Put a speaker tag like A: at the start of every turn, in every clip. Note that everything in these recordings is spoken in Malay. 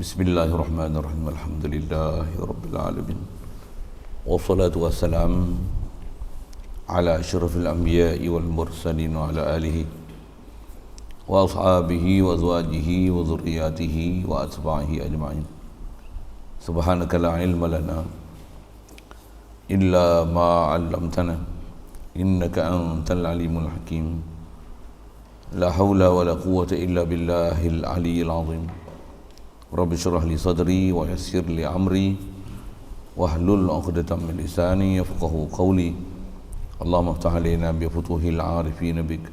A: Bismillahirrahmanirrahim. Alhamdulillahi Rabbil Alamin. Wassalatu wassalam ala asyrafil anbiya'i wal mursalin wa ala alihi wa ashabihi wa azwajihi wa zurriyatihi wa atba'ihi ajma'in. Subhanaka la ilma lana illa ma 'allamtana innaka antal alimul hakim. La hawla wa la quwwata illa billahil aliyyil azim. Rabbi syrah li sadri wa yassir li amri wahlul 'uqdatam min lisani yafqahu qawli. Allahumma iftah alaina bi futuhil 'arifin bik.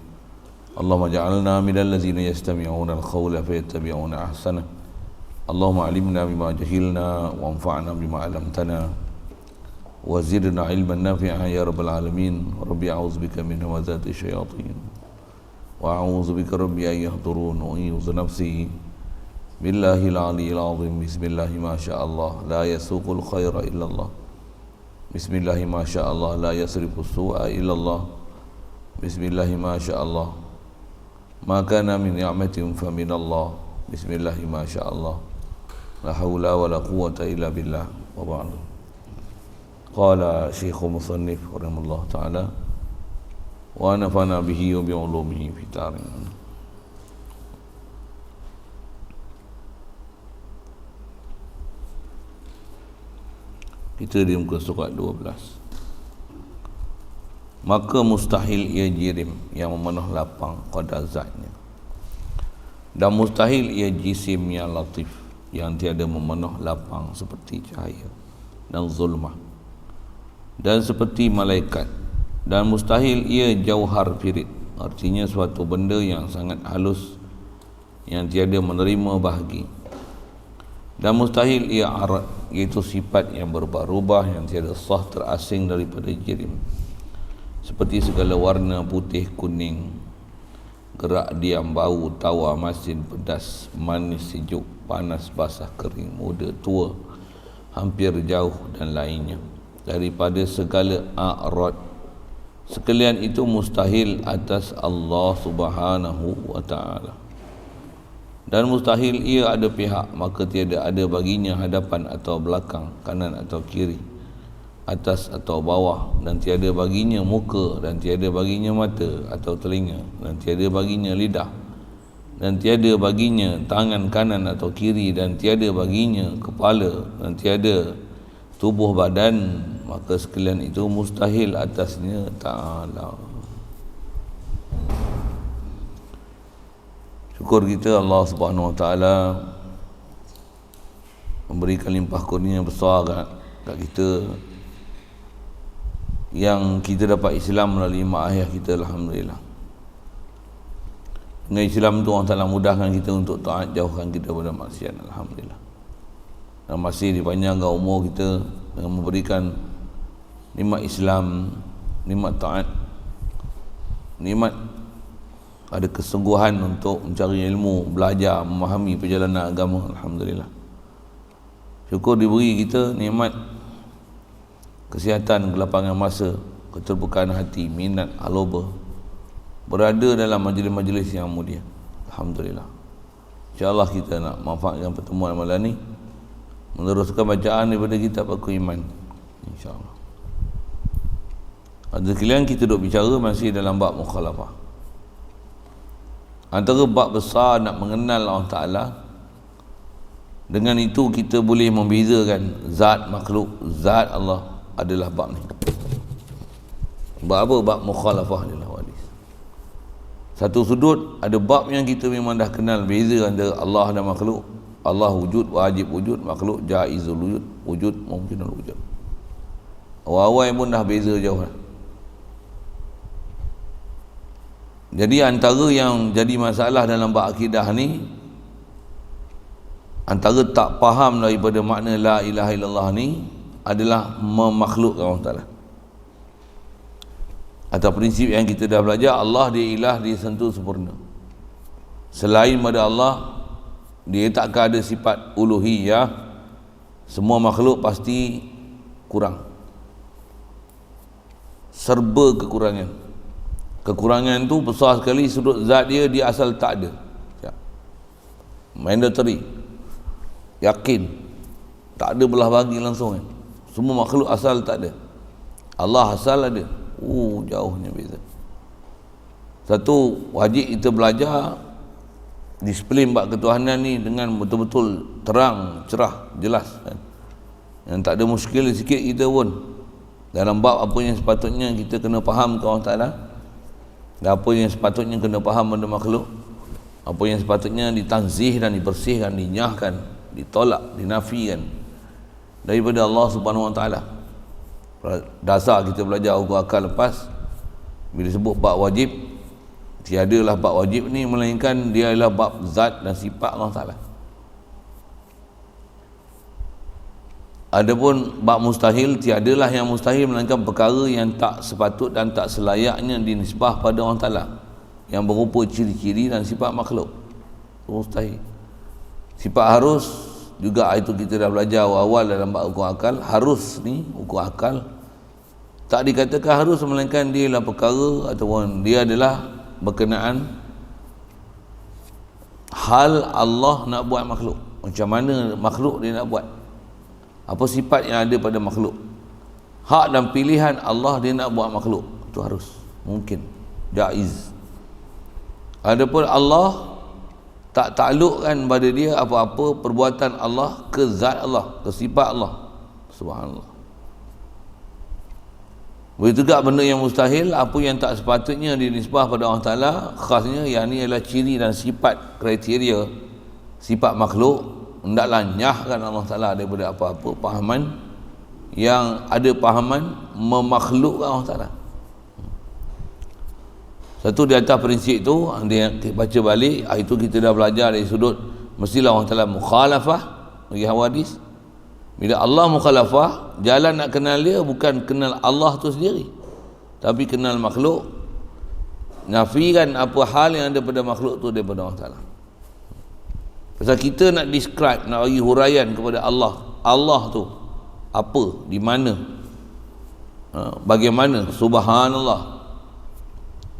A: Allahumma ja'alna minal ladzina yastami'una al-qawla fayattabi'una ahsana. Allahumma 'allimna bima jahilna wa anfa'na bima 'allamtana wa zidna 'ilman nafi'an ya rabbal alamin. Rabbi a'udzubika min hamazati syayatin wa a'udzubika rabbi an yahdurun wa a'udzu nafsi Billahil aliyyil azim. Bismillahi ma sya'allah la yasuqul khaira illallah. Bismillahi ma sya'allah la yasrifu su'a illallah. Bismillahi ma sya'allah ma kana min ni'matin fa minallah. Bismillahi ma sya'allah la haula wa la quwwata illa billah. Wa ba'du. Qala Syekh Musannif rahimahullah ta'ala wa nafa'na bihi wa bi 'ulumihi fi tarin. Kita di muka surat 12. Maka mustahil ia jirim yang memenuh lapang qada zatnya, dan mustahil ia jisim yang latif yang tiada memenuh lapang seperti cahaya dan zulmah, dan seperti malaikat. Dan mustahil ia jauhar firid, artinya suatu benda yang sangat halus yang tiada menerima bahagi. Dan mustahil ia arad, iaitu sifat yang berubah-ubah yang tiada sah terasing daripada jirim, seperti segala warna putih, kuning, gerak, diam, bau, tawa, masin, pedas, manis, sejuk, panas, basah, kering, muda, tua, hampir, jauh dan lainnya daripada segala a'rad. Sekalian itu mustahil atas Allah Subhanahu wa ta'ala. Dan mustahil ia ada pihak, maka tiada ada baginya hadapan atau belakang, kanan atau kiri, atas atau bawah, dan tiada baginya muka, dan tiada baginya mata atau telinga, dan tiada baginya lidah, dan tiada baginya tangan kanan atau kiri, dan tiada baginya kepala, dan tiada tubuh badan, maka sekalian itu mustahil atasnya ta'ala. Syukur kita Allah Subhanahu Wa Taala memberikan limpah kurnia besar kat kita, yang kita dapat Islam melalui mak ayah kita. Alhamdulillah. Dengan Islam tu Allah Taala mudahkan kita untuk taat, jauhkan kita pada maksiat. Alhamdulillah. Dan masih dipanjangkan umur kita dengan memberikan nikmat Islam, nikmat taat, nikmat ada kesungguhan untuk mencari ilmu, belajar, memahami perjalanan agama. Alhamdulillah. Syukur diberi kita nikmat kesihatan, kelapangan masa, keterbukaan hati, minat, aloba, berada dalam majlis-majlis yang mulia. Alhamdulillah. InsyaAllah kita nak manfaatkan pertemuan malam ni, meneruskan bacaan daripada kitab Aku Iman. InsyaAllah. Ada sekalian kita duk bicara masih dalam bab mukhalafah. Antara bab besar nak mengenal Allah Ta'ala, dengan itu kita boleh membezakan zat makhluk, zat Allah adalah bab ni. Bab apa? Bab mukhalafah adalah hadis. Satu sudut ada bab yang kita memang dah kenal beza antara Allah dan makhluk. Allah wujud, wajib wujud, makhluk jaizul wujud, wujud mungkinul wujud. Awal-awal pun dah beza jauh dah. Jadi antara yang jadi masalah dalam bab akidah ni, antara tak faham daripada makna la ilaha illallah ni adalah memakhlukkan Allah Ta'ala. Atau prinsip yang kita dah belajar, Allah dia ilah, dia sentuh sempurna. Selain pada Allah, dia takkan ada sifat uluhiyah. Semua makhluk pasti kurang, serba kekurangan. Kekurangan tu besar sekali, sudut zat dia asal tak ada. Mandatory. yakin, tak ada belah bagi langsung kan. Semua makhluk asal tak ada, Allah asal ada. Jauhnya beza. Satu, wajib kita belajar disiplin bab ketuhanan ni dengan betul-betul terang, cerah, jelas kan. Yang tak ada muskil sikit kita pun dalam bab apa yang sepatutnya kita kena faham ke Allah Ta'ala, dan apa yang sepatutnya kena faham benda makhluk, apa yang sepatutnya ditanzih dan dibersihkan, dinyahkan, ditolak, dinafikan daripada Allah Subhanahu Wa Ta'ala. Dasar kita belajar hukum akal lepas, bila sebut bab wajib, tiadalah bab wajib ni melainkan dia adalah bab zat dan sifat Allah Ta'ala. Adapun bab mustahil, tiadalah yang mustahil melainkan perkara yang tak sepatut dan tak selayaknya dinisbah pada Allah Ta'ala, yang berupa ciri-ciri dan sifat makhluk. Mustahil. Sifat harus juga, itu kita dah belajar awal dalam bab hukum akal. Harus ni, hukum akal tak dikatakan harus melainkan dia adalah perkara ataupun dia adalah berkenaan hal Allah nak buat makhluk. Macam mana makhluk dia nak buat, apa sifat yang ada pada makhluk, hak dan pilihan Allah dia nak buat makhluk, itu harus, mungkin, jaiz. Adapun Allah tak taklukkan pada dia apa-apa perbuatan Allah ke zat Allah, ke sifat Allah. Subhanallah. Begitu juga benda yang mustahil, apa yang tak sepatutnya dinisbah pada Allah Ta'ala, khasnya yang ni adalah ciri dan sifat, kriteria sifat makhluk, hendaklah nyahkan Allah Ta'ala daripada apa-apa pahaman yang ada pahaman memakhlukkan Allah Ta'ala. Satu di atas prinsip tu, dia baca balik, itu kita dah belajar dari sudut mestilah Allah Ta'ala mukhalafah bagi hawadis. Bila Allah mukhalafah, jalan nak kenal dia bukan kenal Allah tu sendiri, tapi kenal makhluk, nafikan apa hal yang ada pada makhluk tu daripada Allah Ta'ala. Pasal kita nak describe, nak bagi huraian kepada Allah, Allah tu apa, di mana, bagaimana, subhanallah.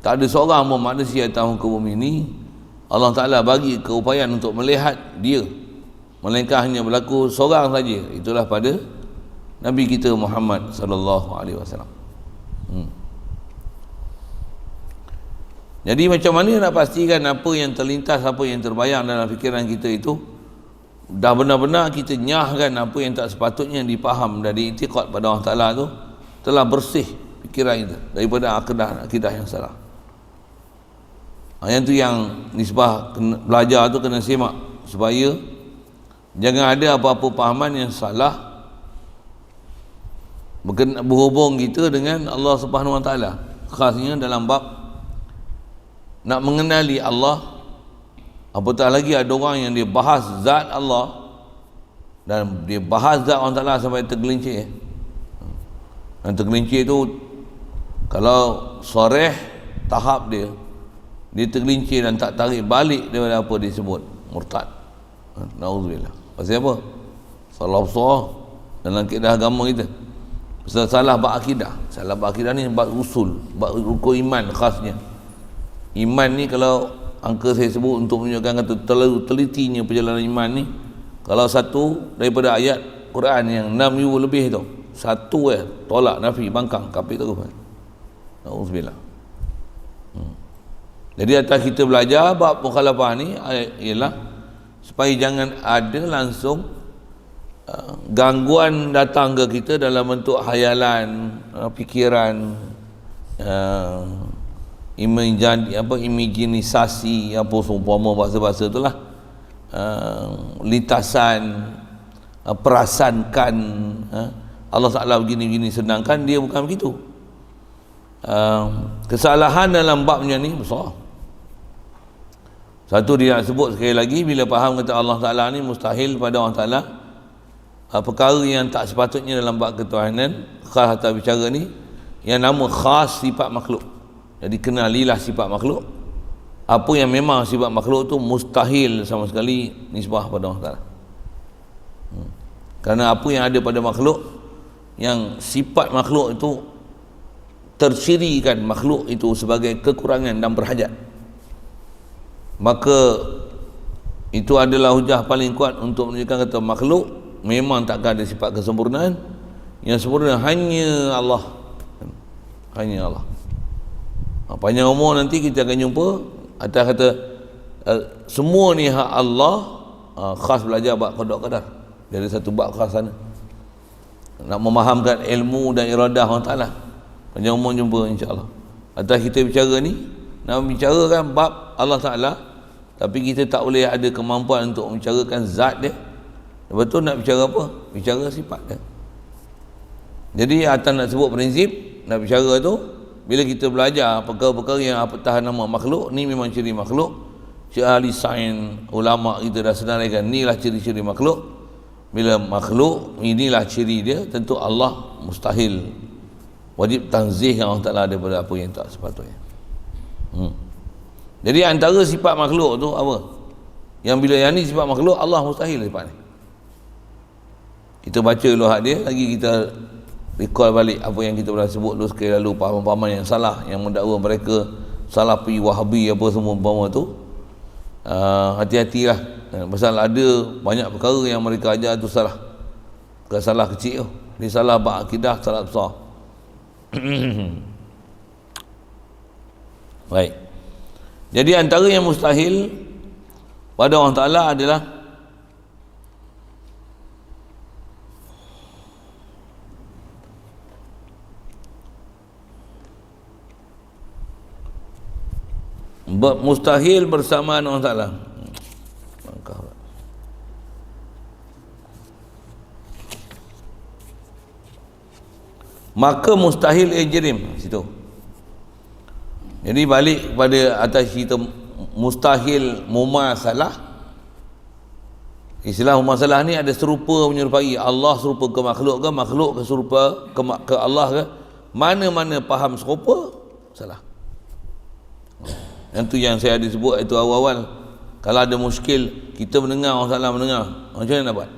A: Tak ada seorang pun manusia atas muka bumi ni Allah Ta'ala bagi keupayaan untuk melihat dia, melainkan hanya berlaku seorang saja, itulah pada Nabi kita Muhammad sallallahu alaihi wasallam. Jadi macam mana nak pastikan apa yang terlintas, apa yang terbayang dalam fikiran kita itu dah benar-benar kita nyahkan apa yang tak sepatutnya dipaham dan diiktikad pada Allah Ta'ala tu, telah bersih fikiran kita daripada akidah yang salah. Yang tu yang nisbah belajar tu kena simak, supaya jangan ada apa-apa pahaman yang salah berhubung kita dengan Allah Subhanahu Wa Ta'ala, khasnya dalam bab nak mengenali Allah. Apatah lagi ada orang yang dia bahas zat Allah dan dia bahas zat Allah Ta'ala sampai tergelincir. Dan tergelincir tu kalau soreh tahap dia tergelincir dan tak tarik balik daripada apa dia sebut, murtad. Na'udzubillah. Pasal apa? Salah besar dalam akidah agama kita. Pasal salah bab akidah. Salah bab akidah ni bab usul, bab rukun iman khasnya. Iman ni kalau angka saya sebut untuk menunjukkan kata terlalu telitinya perjalanan iman ni, kalau satu daripada ayat Quran yang 6,000 lebih tu, satu tolak, nafi, bangkang, kapit terus. Na'udzubillah. Jadi atas kita belajar bab mukhalafah ni ialah supaya jangan ada langsung gangguan datang ke kita dalam bentuk hayalan, fikiran, imajinisasi, apa seumpama bahasa-bahasa itulah, lintasan, perasankan Allah Ta'ala begini-begini, sedangkan dia bukan begitu. Kesalahan dalam babnya ni besar. Satu, dia nak sebut sekali lagi, bila faham kata Allah Ta'ala ni mustahil pada Allah Ta'ala, perkara yang tak sepatutnya dalam bab ketuhanan, khas atau bicara ni, yang nama khas sifat makhluk. Jadi kenalilah sifat makhluk, apa yang memang sifat makhluk tu mustahil sama sekali nisbah pada Allah Ta'ala. Kerana apa yang ada pada makhluk, yang sifat makhluk itu tercirikan makhluk itu sebagai kekurangan dan berhajat, maka Itu adalah hujah paling kuat untuk menunjukkan kata makhluk memang takkan ada sifat kesempurnaan. Yang sempurna hanya Allah. Hanya Allah. Panjang umur nanti kita akan jumpa atas kata semua ni hak Allah. Khas belajar bab qada qadar. Dari satu bab khas sana. Nak memahamkan ilmu dan iradah Allah Ta'ala. Panjang umur jumpa insya-Allah. Atas kita bicara ni, nak bicarakan bab Allah Ta'ala, tapi kita tak boleh ada kemampuan untuk membicarakan zat dia. Lepas tu nak bicara apa? Bicara sifat dia. Jadi atas nak sebut prinsip, nak bicara tu, bila kita belajar perkara-perkara yang atas nama makhluk, ni memang ciri makhluk. Cik ahli sains, ulama kita dah senaraikan, inilah ciri-ciri makhluk. Bila makhluk, inilah ciri dia, tentu Allah mustahil. Wajib tanzih Allah Ta'ala daripada apa yang tak sepatutnya. Jadi antara sifat makhluk tu apa? Yang bila yang ni sifat makhluk, Allah mustahil sifat ni. Kita baca dulu hak dia, lagi kita recall balik apa yang kita pernah sebut dulu sekali lalu, pahaman-pahaman yang salah, yang mendakwa mereka salah pi Wahabi apa semua umpama tu. Hati-hatilah. Pasal ada banyak perkara yang mereka ajar tu salah. Bukan salah kecil tu. Dia salah bab akidah, salah besar. Baik. Jadi antara yang mustahil pada Allah Ta'ala adalah mustahil bersamaan Allah Ta'ala. Maka mustahil ijrim situ. Jadi balik kepada atas cerita mustahil mumasalah. Istilah mumasalah ni ada serupa menyerupai. Allah serupa ke makhluk ke, makhluk ke serupa ke Allah ke. Mana-mana faham serupa, salah. Yang tu yang saya ada sebut itu awal-awal. Kalau ada muskil, kita mendengar orang salah mendengar, macam mana nak buat?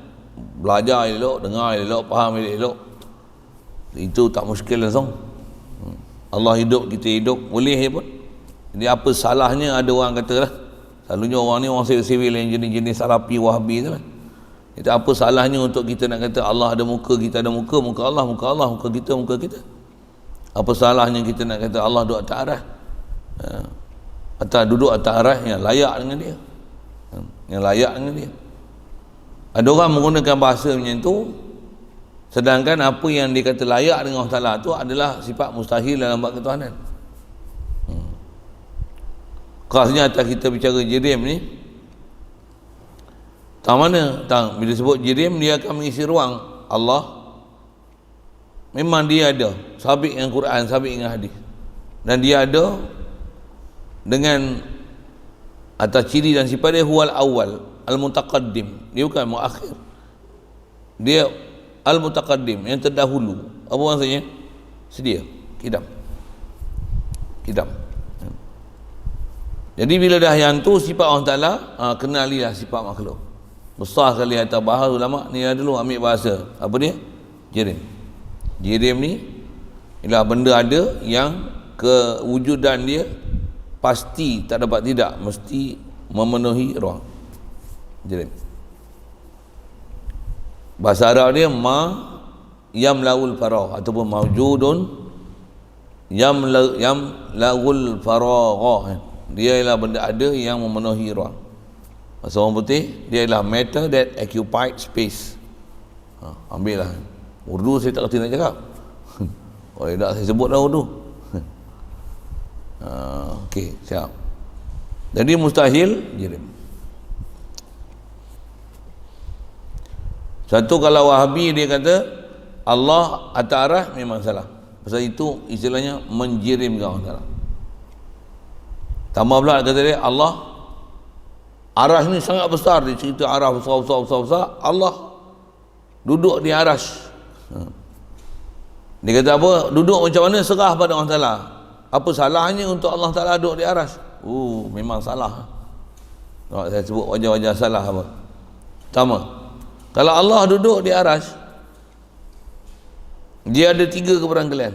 A: Belajar elok, dengar elok, faham elok. Itu tak muskil langsung. Allah hidup, kita hidup, boleh je pun. Jadi apa salahnya, ada orang kata lah, selalunya orang ni orang sivil yang jenis-jenis Salafi, Wahabi tu lah. Itu apa salahnya untuk kita nak kata Allah ada muka, kita ada muka, muka Allah, muka kita, muka kita. Apa salahnya kita nak kata Allah duduk atas arah, atau duduk atas arah yang layak dengan dia, yang layak dengan dia. Ada orang menggunakan bahasa macam tu, sedangkan apa yang dia kata layak dengan Allah Ta'ala tu adalah sifat mustahil dalam bab ketuhanan. Khasnya atas kita bicara jirim ni, tak mana tang, bila sebut jirim dia akan mengisi ruang. Allah memang dia ada, sabit dengan Quran, sabit dengan hadis, dan dia ada dengan atas ciri dan sifat dia huwal awal al-mutaqaddim, dia bukan muakhir, dia al-mutaqaddim, yang terdahulu. Apa maksudnya? Sedia, kidam. Jadi bila dah yang tu sifat Allah Ta'ala, kenalilah sifat makhluk. Besar sekali atas bahasa ulama ni dulu ambil bahasa apa dia? Jirim. Jirim ni ialah benda ada yang kewujudan dia pasti, tak dapat tidak, mesti memenuhi ruang. Jirim. Bahasa Arab dia yamlaul faragh ataupun mawjudun yamlaul faragh. Dia ialah benda ada yang memenuhi ruang. Bahasa orang putih, dia ialah matter that occupied space. Ambillah. Urdu saya tak kerti nak cakap. Oh, tak saya sebut dah Urdu. Okey, siap. Jadi mustahil jirim. Satu, kalau Wahabi dia kata Allah atas arah, memang salah. Pasal itu istilahnya menjirimkan Allah Ta'ala. Tambah pula kata dia Allah arah ni sangat besar, dia cerita arah besar. Allah duduk di arash. Dia kata apa? Duduk macam mana serah pada Allah Ta'ala. Apa salahnya untuk Allah Ta'ala duduk di arash? Memang salah. Saya sebut wajah-wajah salah apa? Pertama, kalau Allah duduk di arash, dia ada 3 keberangkalian.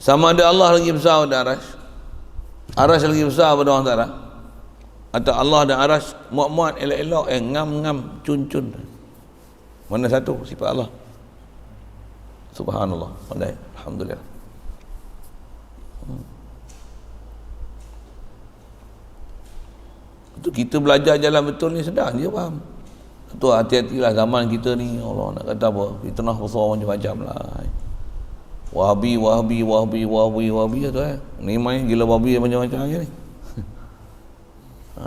A: Sama ada Allah lagi besar pada arash, arash lagi besar pada Allah Ta'ala, Atau Allah dan aras muat-muat, elok-elok, ngam-ngam, cun-cun. Mana satu sifat Allah? Subhanallah. Pandai. Alhamdulillah. Itu kita belajar jalan betul ni sedang dia faham. Tu hati-hatilah zaman kita ni, Allah nak kata apa? Fitnah besar macam-macam lah. Wahabi tu Ni main gila babi macam-macam je ni.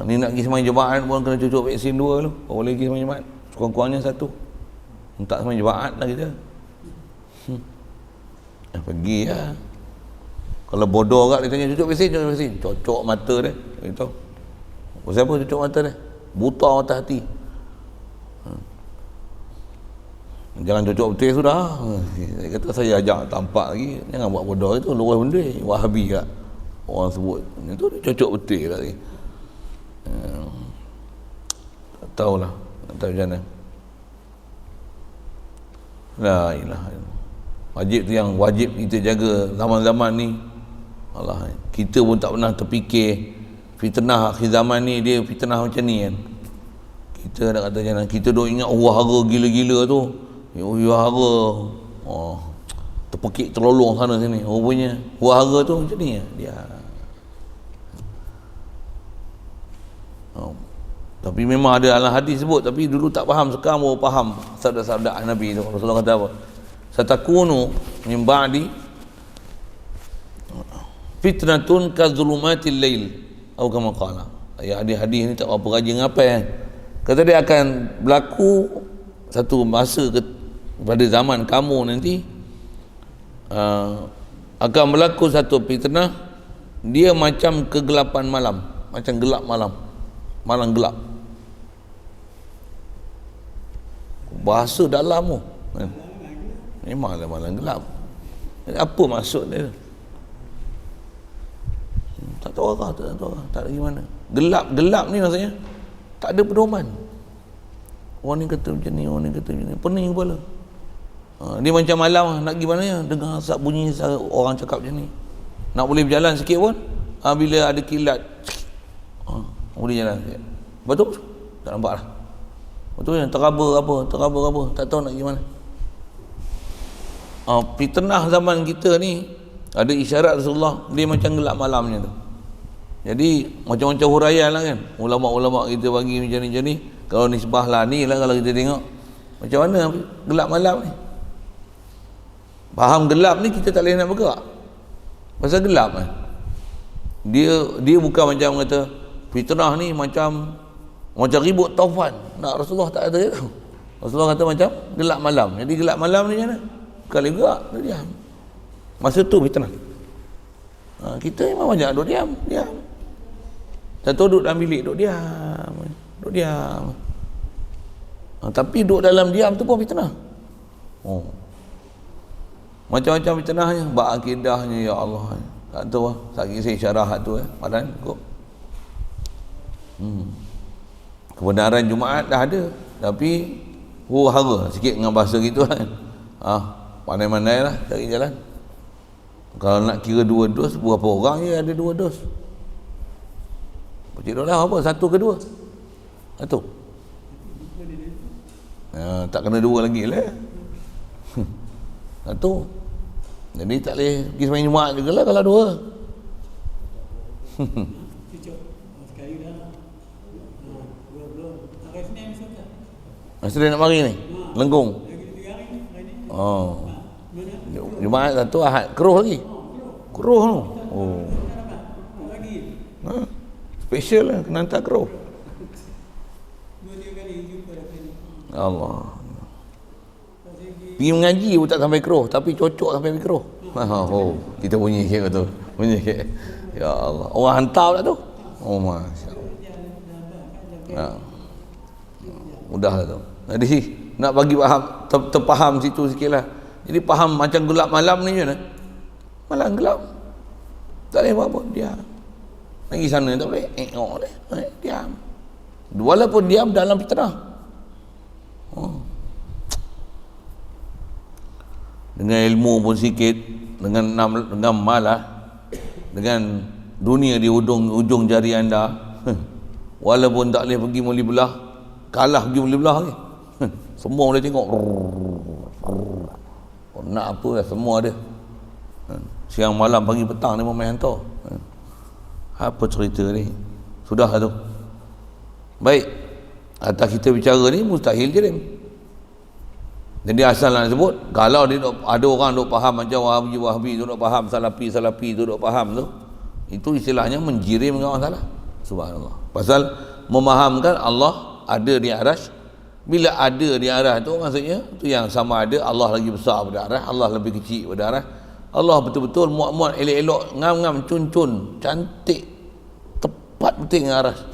A: Ni nak pergi semain jemaat pun kena cucuk vaksin 2 tu. Boleh pergi semain jemaat. Kurang-kurangnya 1. Tak semain jemaat lah kita. Pergi lah. Kalau bodoh kat dia tanya cucuk vaksin. Cocok mata dia. Itu. Siapa cucuk mata dia? Buta mata hati. Jangan cocok betul sudah. Saya kata saya ajak tampak lagi. Jangan buat bodoh itu. Luar benda. Wahabi kat. Orang sebut. Itu cocok betul lagi. Tak tahulah. Tak tahu macam mana. La ilaha illallah. Wajib tu yang wajib kita jaga zaman-zaman ni. Allah, kita pun tak pernah terfikir fitnah akhir zaman ni dia fitnah macam ni kan. Kita nak kata macam mana, kita duk ingat wahara gila-gila tu, wahara terpekik terlolong sana sini, rupanya wahara tu macam ni dia. Tapi memang ada dalam hadis sebut, tapi dulu tak faham, sekarang baru faham sabda-sabda Nabi tu. Rasulullah kata apa? Satakunu min ba'di fitnatun kazulumatil lail atau kama qala. Ya, hadis ni tak apa rajin ngapal kan. Kata dia akan berlaku satu masa pada zaman kamu nanti akan berlaku satu fitnah, dia macam kegelapan malam, macam gelap malam gelap. Bahasa dalam tu kan? Memanglah malam gelap. Apa maksud dia? Tak tahu arah, tak ada gimana. Gelap ni maksudnya tak ada pedoman. Orang ni kata macam ni, orang ni kata macam ni, pening kepala. Dia macam malam nak pergi mana ya, dengar asap bunyi orang cakap macam ni. Nak boleh berjalan sikit pun bila ada kilat boleh jalan sikit. Betul? Tak nampak lah. Betul kan? Teraba apa, tak tahu nak pergi mana. Fitnah zaman kita ni ada isyarat Rasulullah, dia macam gelap malamnya tu. Jadi macam-macam huraian lah kan, ulama-ulama kita bagi macam ni. Kalau nisbah lah ni lah, kalau kita tengok macam mana gelap malam ni. Faham gelap ni kita tak boleh nak bergerak pasal gelap kan. Dia bukan macam kata fitnah ni macam ribut taufan. Nak Rasulullah tak ada tu. Rasulullah kata macam gelap malam. Jadi gelap malam ni macam mana? Kalau gerak, dia diam. Masa tu fitnah. Kita memang banyak duduk diam. Satu duduk dalam bilik, duduk diam. Tapi duduk dalam diam tu pun fitnah. Macam-macam fitnahnya, bab akidahnya, ya Allah. Tak tahu lah, sakit saya syarah tu padan kok. Kebenaran Jumaat dah ada, tapi hara sikit dengan bahasa gitu kan. Pandai-pandai lah cari jalan. Kalau nak kira 2 dos, berapa orang je ada 2 dos? Pecik dolar apa? 1 ke 2? 1. Tak kena 2 lagi lah. 1. Jadi tak boleh pergi semain Jumaat juga lah kalau 2. Senin nak mari ni? Lengkung? Jumaat 1, Ahad keruh lagi. Keruh tu. Special lah kena hantar keruh. Allah. Pergi mengaji pun tak sampai keruh, tapi cocok sampai keruh. Kita bunyi sikit tu. Bunyi sikit. Ya Allah. Orang hantar pula tu. Masya-Allah. Mudah lah tu. Jadi nak bagi faham, terfaham situ sikit lah. Jadi faham macam gelap malam ni je. Malam gelap, tak boleh buat apa, diam. Pergi sana tak boleh, diam. Walaupun diam dalam fitnah. Dengan ilmu pun sikit, dengan malah, dengan dunia di ujung jari anda. walaupun tak boleh pergi muli belah, kalah pergi muli belah ni. Semua boleh tengok. Nak apa lah, semua ada. Siang malam pagi petang dia main hantar. Apa cerita ni? Sudah lah tu. Baik, atas kita bicara ni mustahil jirim. Jadi asal nak sebut, kalau dia ada orang duk faham macam Wahabi tu duk faham, Salafi tu duk faham tu, itu istilahnya menjirim dengan orang salah. Subhanallah. Pasal memahamkan Allah ada di arasy. Bila ada di arasy tu maksudnya tu yang sama ada Allah lagi besar pada arasy, Allah lebih kecil pada arasy. Allah betul-betul muat-muat, elok-elok, ngam-ngam, cun-cun, cantik, tepat betul dengan arasy.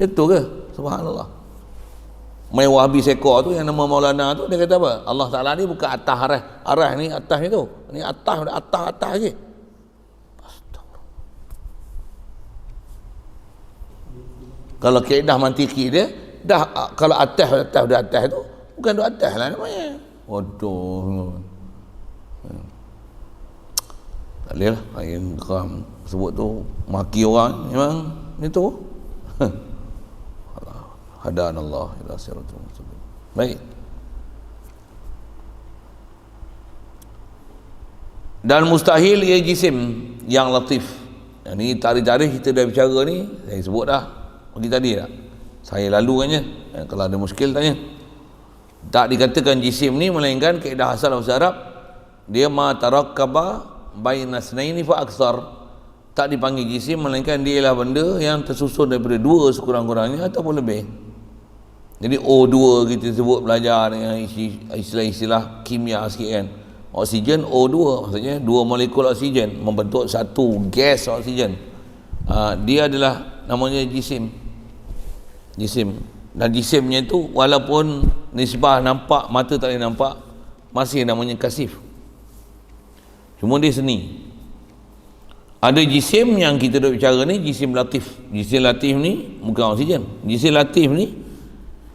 A: Betul ke? Subhanallah. Mai Wahabi sekor tu yang nama Maulana tu, dia kata apa? Allah Ta'ala ni bukan atas arasy. Arasy ni atas ni tu. Ni atas lagi. Kalau kaedah mantiki dia dah, kalau atas tu bukan duk atas lah namanya. Waduh. Tak boleh lah yang geram sebut tu, maki orang memang itu. Hadanallah ila siratal mustaqim. Baik. Dan mustahil ia jisim yang latif. Yang ni tarikh-tarikh kita dah bicara ni, saya sebut dah pagi tadi tak? Saya lalu kan je. Kalau ada muskil tanya. Tak dikatakan jisim ni melainkan kaedah asal bahasa Arab, dia ma tarakkaba baina snaini fa aksar. Tak dipanggil jisim melainkan dia ialah benda yang tersusun daripada dua sekurang-kurangnya ataupun lebih. Jadi O2 kita sebut belajar dengan istilah-istilah kimia sikit kan. Oksigen O2, maksudnya dua molekul oksigen membentuk satu gas oksigen. Dia adalah namanya jisim. Dan jisimnya itu walaupun nisbah nampak, mata tak boleh nampak, masih namanya kasif. Cuma dia seni. Ada jisim yang kita dah bicara ni, jisim latif. Jisim latif ni bukan oksigen. Jisim latif ni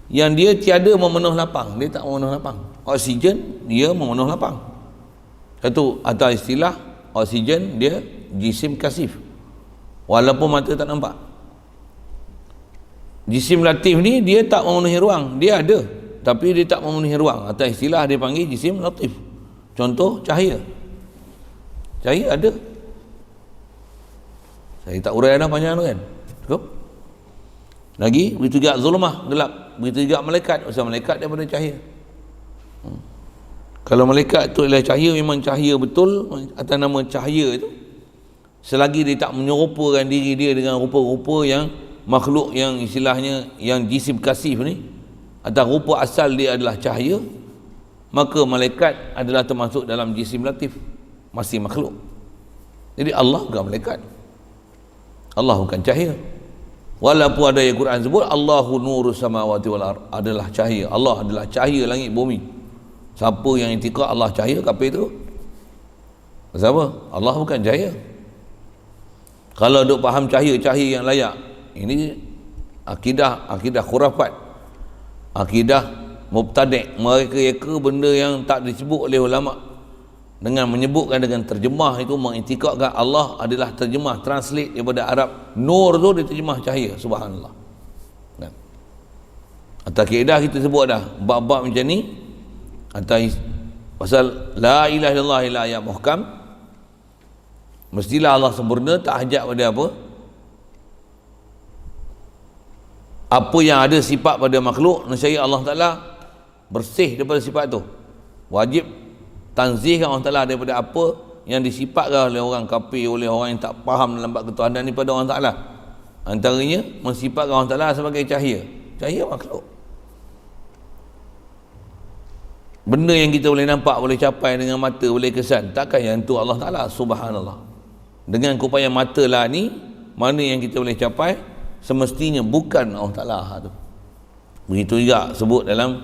A: yang dia tiada memenuh lapang, dia tak memenuh lapang. Oksigen dia memenuh lapang. Satu atas istilah oksigen dia jisim kasif, walaupun mata tak nampak. Jisim latif ni dia tak memenuhi ruang, dia ada tapi dia tak memenuhi ruang. Atas istilah dia panggil jisim latif. Contoh cahaya. Cahaya ada. Saya tak uraian dah panjang tu kan. Cukup. Lagi begitu juga zulmah, gelap. Begitu juga malaikat, pasal malaikat daripada cahaya. Kalau malaikat tu adalah cahaya, memang cahaya betul atas nama cahaya itu. Selagi dia tak menyerupakan diri dia dengan rupa-rupa yang makhluk yang istilahnya yang jisim kasif ni, atas rupa asal dia adalah cahaya, maka malaikat adalah termasuk dalam jisim latif, masih makhluk. Jadi Allah bukan malaikat, Allah bukan cahaya. Walaupun ada ayat Quran sebut Allahu nurus samawati wal ard, adalah cahaya. Allah adalah cahaya langit bumi. Siapa yang intikad Allah cahaya, kafir tu. Pasal apa? Allah bukan cahaya. Kalau duk faham cahaya yang layak, ini akidah khurafat, akidah mubtadi'. Mereka benda yang tak disebut oleh ulama dengan menyebutkan dengan terjemah itu, mengiktikadkan Allah adalah terjemah, translate daripada Arab. Nur tu dia terjemah cahaya. Subhanallah. Atas kaedah kita sebut dah bab-bab macam ni, atas pasal la ilaha illallah ila ayat muhkam, mestilah Allah sempurna, tak hajat pada apa yang ada sifat pada makhluk. Nescaya Allah Ta'ala bersih daripada sifat tu. Wajib tanzihkan Allah Ta'ala daripada apa yang disifatkan oleh orang kafir, oleh orang yang tak faham dalam bab ketuhanan ni pada Allah Ta'ala. Antaranya mensifatkan Allah Ta'ala sebagai cahaya. Cahaya makhluk, benda yang kita boleh nampak, boleh capai dengan mata, boleh kesan. Takkan yang tu Allah Ta'ala. Subhanallah. Dengan kupaya mata lah ni, mana yang kita boleh capai, semestinya bukan Allah Ta'ala tu. Begitu juga sebut dalam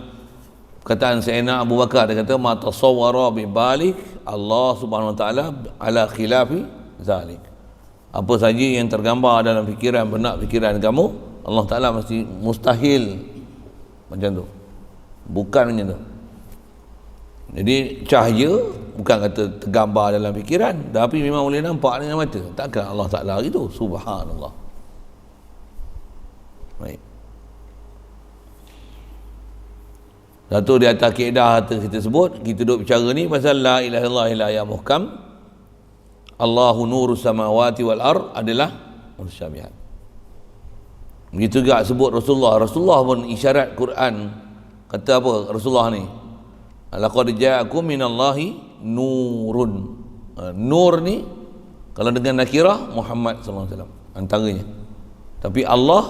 A: perkataan Sayyidina Abu Bakar, dia kata ma tasawwara bi balik Allah Subhanahu wa taala ala khilafi zalik. Apa saja yang tergambar dalam fikiran, benak fikiran kamu, Allah Taala mesti mustahil macam tu. Bukan macam tu. Jadi cahaya bukan kata tergambar dalam fikiran, tapi memang boleh nampak dengan mata. Takkan Allah Taala gitu. Subhanallah. Baik. Satu di atas kaedah kita sebut, kita duduk bicara ni pasal la ilaha illallah illa ya muhkam. Allahu nurus samawati wal ard adalah mutasyabihat. Begitu juga sebut Rasulullah. Rasulullah pun isyarat Quran. Kata apa Rasulullah ni? Laqad ja'akum minallahi nurun. Nur ni kalau dengan nakirah Muhammad sallallahu alaihi wasallam antaranya. Tapi Allah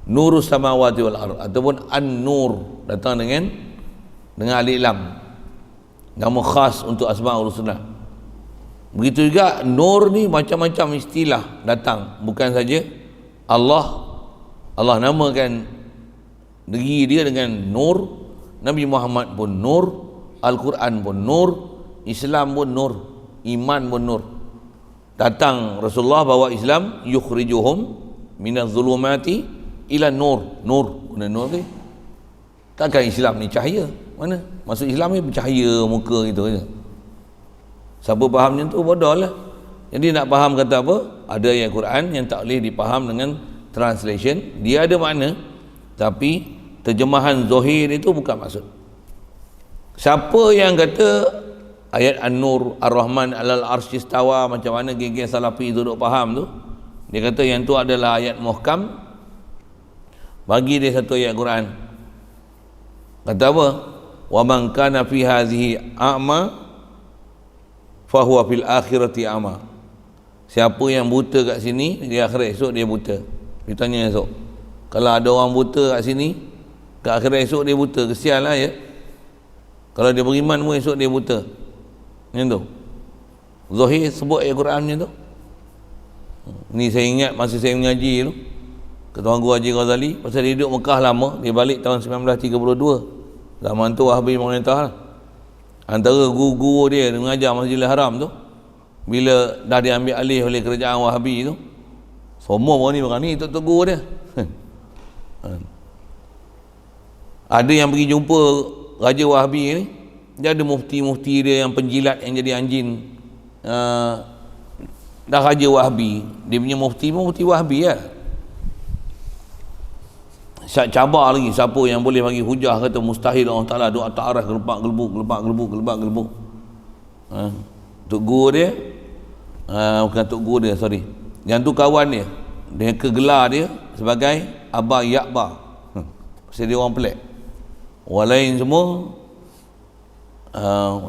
A: nurus samawati wal ard ataupun an-nur datang dengan alif lam. Nama khas untuk asmaul husna. Begitu juga nur ni macam-macam istilah datang, bukan saja Allah namakan diri dia dengan nur, Nabi Muhammad pun nur, Al-Quran pun nur, Islam pun nur, iman pun nur. Datang Rasulullah bawa Islam, yukhrijuhum minaz zulumati ila nur. Nur, guna nur ni. Takkan Islam ni cahaya? Mana? Maksud Islam ni bercahaya muka gitu je. Siapa faham macam tu bodoh lah. Jadi nak faham kata apa? Ada ayat Quran yang tak boleh dipaham dengan translation. Dia ada makna, tapi terjemahan zahir itu bukan maksud. Siapa yang kata ayat An-Nur, Ar-Rahman alal arsy istawa, macam mana geng-geng salafi tu duk faham tu, dia kata yang tu adalah ayat muhkam, bagi dia satu ayat Quran. Kata apa? Wa man kana fi hadhihi a'ma fahuwa fil akhirati a'ma. Siapa yang buta kat sini, di akhirat esok dia buta. Dia tanya esok, kalau ada orang buta kat sini, kat akhirat esok dia buta, kesian lah ya. Kalau dia beriman pun esok dia buta. Macam tu Zahir sebut ayat Quran macam tu. Ni saya ingat masa saya mengaji tu, Ketua Guru Haji Ghazali, pasal dia duduk Mekah lama, dia balik tahun 1932. Zaman tu Wahabi memerintah lah. Antara guru-guru dia mengajar Masjidil Haram tu, bila dah diambil alih oleh kerajaan Wahabi tu, semua berani tok guru dia. Ada yang pergi jumpa Raja Wahabi ni, dia ada mufti-mufti dia yang penjilat yang jadi anjing. Dah Raja Wahabi, dia punya mufti pun mufti Wahabi lah. Cabar lagi siapa yang boleh bagi hujah kata mustahil Allah Ta'ala doa ta'arah gelebak-gelebuk. Tok guru dia, bukan tok guru dia, sorry, yang tu kawan dia, dia kegelar dia sebagai Aba Ya'ba. Pasal dia orang pelik. Orang lain semua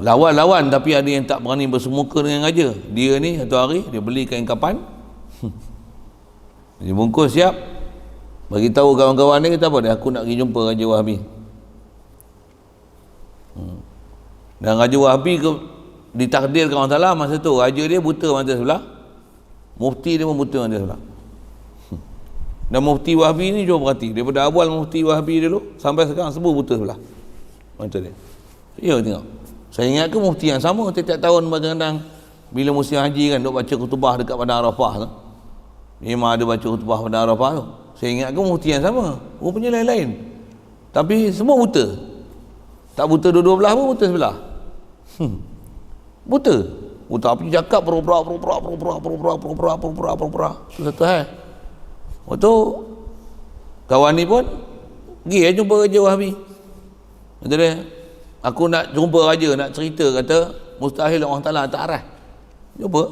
A: lawan-lawan, tapi ada yang tak berani bersemuka dengan raja. Dia ni satu hari dia beli kain kapan, dia bungkus siap, bagi tahu kawan-kawan dia, kata apa dia, aku nak pergi jumpa Raja Wahabi. Dan Raja Wahabi ditakdirkan Allah Ta'ala masa tu raja dia buta mata sebelah, mufti dia pun buta mata sebelah. Dan mufti Wahabi ni cuba perhati, daripada awal mufti Wahabi dulu sampai sekarang semua buta sebelah mata dia. Ya, tengok, saya ingat ke mufti yang sama setiap tahun kadang-kadang bila musim haji kan duk baca khutbah dekat Padang Arafah tu, memang ada baca khutbah Padang Arafah tu. Saya ingat ke mufti yang sama, rupanya lain-lain, tapi semua buta. Tak buta dua-dua belah pun, buta sebelah. Buta apa cakap pura-pura tu satu hal. Waktu kawan ni pun pergi jumpa Raja Wahabi. Kata dia, aku nak jumpa raja, nak cerita, kata mustahil Allah Ta'ala tak arah. Jumpa.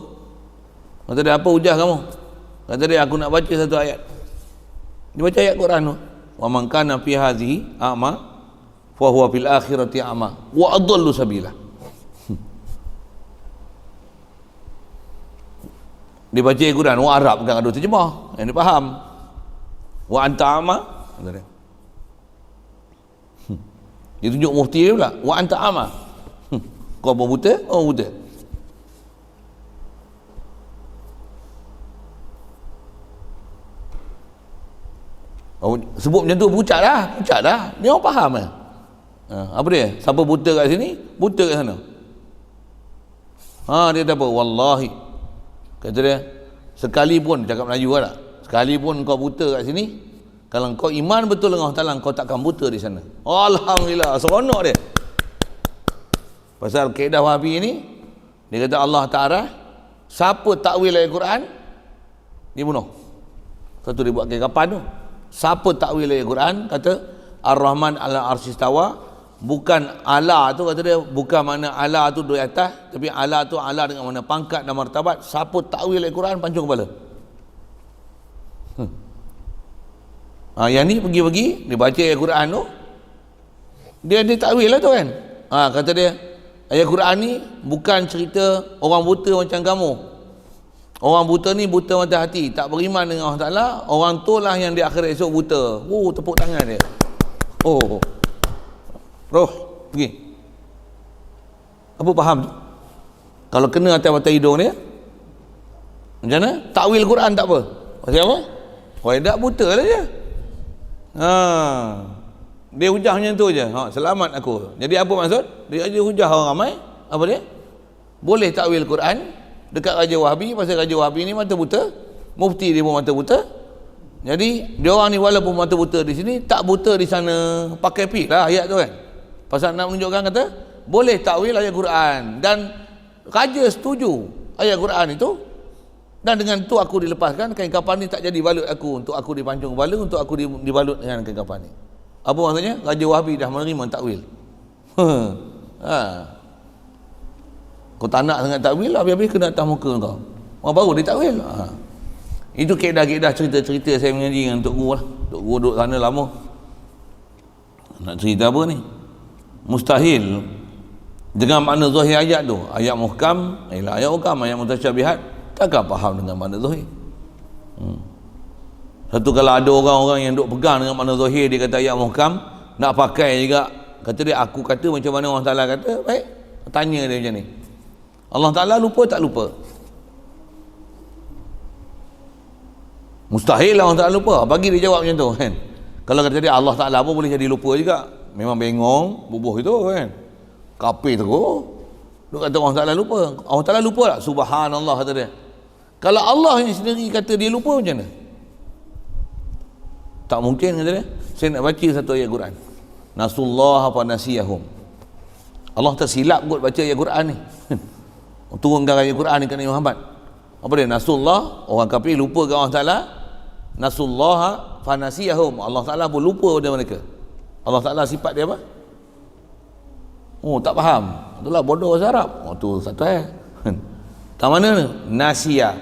A: Kata dia, apa hujah kamu? Kata dia, aku nak baca satu ayat. Dia baca ayat Quran tu, wa man kana fi hadhihi a'ma fa huwa fil akhirati a'ma wa adallu sabila. Dia baca Quran, orang Arab kan ada terjemah yang dia faham. Wa anta a'ma, kata dia. Dia tunjuk mufti dia pula, wa anta a'ma. Kau pun buta, kau buta. Sebut macam tu pucat dah. Dia orang faham kan? Apa dia? Siapa buta kat sini, buta kat sana. Dia kata apa? Wallahi, kata dia, sekalipun, cakap Melayu lah, sekalipun kau buta kat sini, kalau kau iman betul dengan Allah Ta'ala, kau takkan buta di sana. Alhamdulillah, seronok dia. Pasal kaedah Wahabi ni, dia kata Allah Ta'ala, siapa takwil ayat Quran, dia bunuh. Satu dia buat kain kapan tu, Siapa takwil ayat Quran kata Ar-Rahman ala arsistawa, bukan ala tu kata dia, bukan mana ala tu di atas, tapi ala tu ala dengan mana pangkat dan martabat. Siapa takwil ayat Quran pancung kepala. Yang ni pergi-pergi dia baca ayat Quran tu, dia takwil lah tu kan. Kata dia ayat Quran ni bukan cerita orang buta macam kamu. Orang buta ni buta mata hati, tak beriman dengan Allah Ta'ala. Orang tu lah yang di akhirat esok buta. Tepuk tangan dia. Roh pergi. Apa faham tu? Kalau kena atas mata hidung dia macam mana? Takwil Quran tak apa. Pasal apa? Waidak buta lah dia. Dia hujah macam tu je. Selamat aku. Jadi apa maksud? Dia aja hujah orang ramai. Apa dia? Boleh takwil Quran dekat Raja Wahabi, pasal Raja Wahabi ni mata buta, mufti dia pun mata buta. Jadi dia orang ni walaupun mata buta di sini, tak buta di sana. Pakai pi lah ayat tu kan. Pasal nak menunjukkan kata boleh takwil ayat Quran, dan Raja setuju ayat Quran itu, dan dengan tu aku dilepaskan, kain kapan ni tak jadi balut aku, untuk aku dipancung kepala, untuk aku dibalut dengan kain kapan ni. Apa maksudnya? Raja Wahabi dah menerima takwil. Kau tak nak sangat takwil, habis-habis kena atas muka kau. Orang baru dia takwil. Itu keedah-keedah cerita-cerita saya mengaji dengan Tok Guru lah. Tok Guru duduk sana lama. Nak cerita apa ni? Mustahil dengan makna zahir ayat tu. Ayat muhkam, ayat muhkam, ayat mutasyabihat, takkan faham dengan makna zahir. Satu kalau ada orang-orang yang duk pegang dengan makna zahir, dia kata ayat muhkam, nak pakai juga. Kata dia, aku kata macam mana Allah Ta'ala kata, baik, tanya dia macam ni. Allah Ta'ala lupa tak lupa? Mustahil Allah Ta'ala lupa. Bagi dia jawab macam tu kan. Kalau kata dia Allah Ta'ala pun boleh jadi lupa juga. Memang bengong bubuh itu kan. Kapir terus dia kata Allah Ta'ala lupa. Allah Ta'ala lupa tak? Subhanallah kata dia. Kalau Allah yang sendiri kata dia lupa, macam mana? Tak mungkin kata dia. Saya nak baca satu ayat Quran. Nasullah apa nasiyahum. Allah tersilap kot baca ayat Quran ni. Turunkan ayat Quran ni ke Nabi Muhammad. Apa dia? Nasullah, orang kafir lupa ke Allah Ta'ala. Nasullah fanasiyahum. Allah Ta'ala pun lupa pada mereka. Allah Ta'ala sifat dia apa? Tak faham. Itulah bodoh bahasa Arab. Tu satu ayat. Tak mana ni? Nasiyah.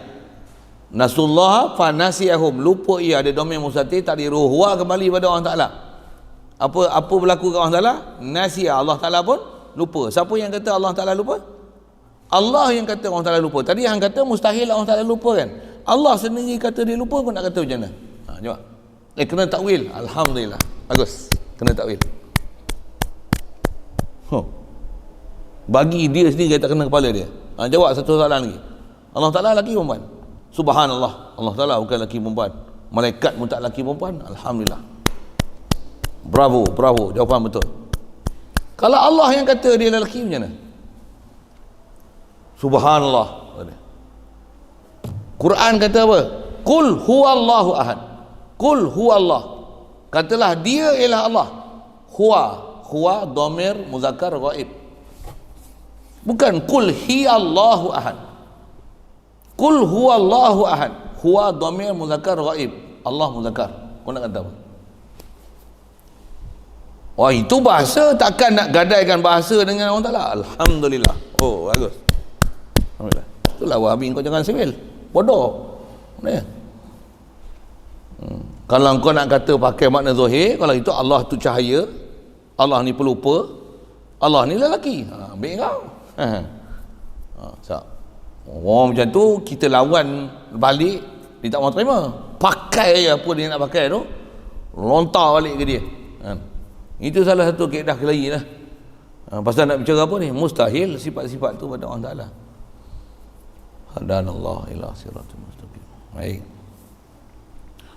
A: Nasullah fanasiyahum. Lupa ia, ada domain mustatir, tak diruhwa kembali pada Allah Ta'ala. Apa berlaku ke Allah Ta'ala? Nasiyah. Allah Ta'ala pun lupa. Siapa yang kata Allah Ta'ala lupa? Allah yang kata Allah Ta'ala lupa. Tadi yang kata mustahil Allah Ta'ala lupa kan. Allah sendiri kata dia lupa pun nak kata macam mana? Jawab. Kena takwil. Alhamdulillah. Bagus. Kena takwil. Bagi dia sendiri tak kena kepala dia. Jawab satu soalan lagi. Allah Ta'ala lelaki perempuan? Subhanallah. Allah Ta'ala bukan lelaki perempuan. Malaikat pun tak lelaki perempuan. Alhamdulillah. Bravo. Jawapan betul. Kalau Allah yang kata dia lelaki, macam mana? Subhanallah. Quran kata apa? Qul huwallahu ahad. Qul huwallah. Katalah dia ialah Allah. Huwa dhamir muzakkar ghaib. Bukan qul hiyallahu ahad. Qul huwallahu ahad. Huwa dhamir muzakkar ghaib. Allah muzakkar. Kau nak kata apa? Wah, itu bahasa, takkan nak gadaikan bahasa dengan orang Ta'ala. Alhamdulillah. Bagus. Alhamdulillah. Itulah Wahabi, kau jangan sewel. Bodoh. Kalau kau nak kata pakai makna zahir, kalau itu Allah tu cahaya, Allah ni pelupa, Allah ni lelaki. Ambil kau. Orang macam tu kita lawan balik, dia tak mahu terima. Pakai apa dia nak pakai tu, lontar balik ke dia. Itu salah satu kaedah kelahi lah. Pasal nak bicara apa ni? Mustahil sifat-sifat tu pada Allah Ta'ala. Hadanallah ila siratul mustaqim. Baik.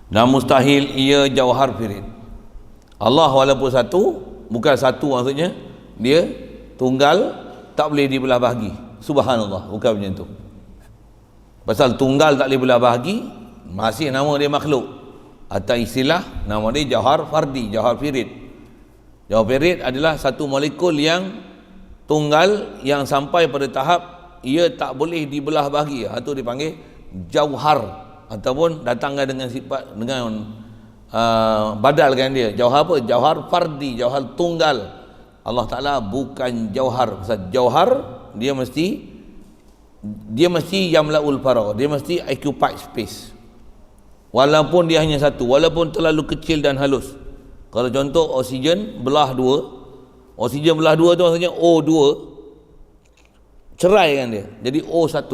A: Dan mustahil ia jauhar firid. Allah walaupun satu, bukan satu maksudnya dia tunggal, tak boleh dibelah bahagi. Subhanallah, bukan macam tu. Pasal tunggal tak boleh belah bahagi, masih nama dia makhluk. Atau istilah nama dia jauhar fardi, jauhar firid. Jauhar firid adalah satu molekul yang tunggal, yang sampai pada tahap ia tak boleh dibelah bahagi. Itu dipanggil jauhar, ataupun datangkan dengan sifat, dengan badalkan dia. Jauhar apa? Jauhar fardi, jauhar tunggal. Allah Ta'ala bukan jauhar. Pasal jauhar dia mesti yamla'ul faragh, dia mesti occupy space, walaupun dia hanya satu, walaupun terlalu kecil dan halus. Kalau contoh oksigen belah dua tu maksudnya O2 cerai kan dia, jadi O1.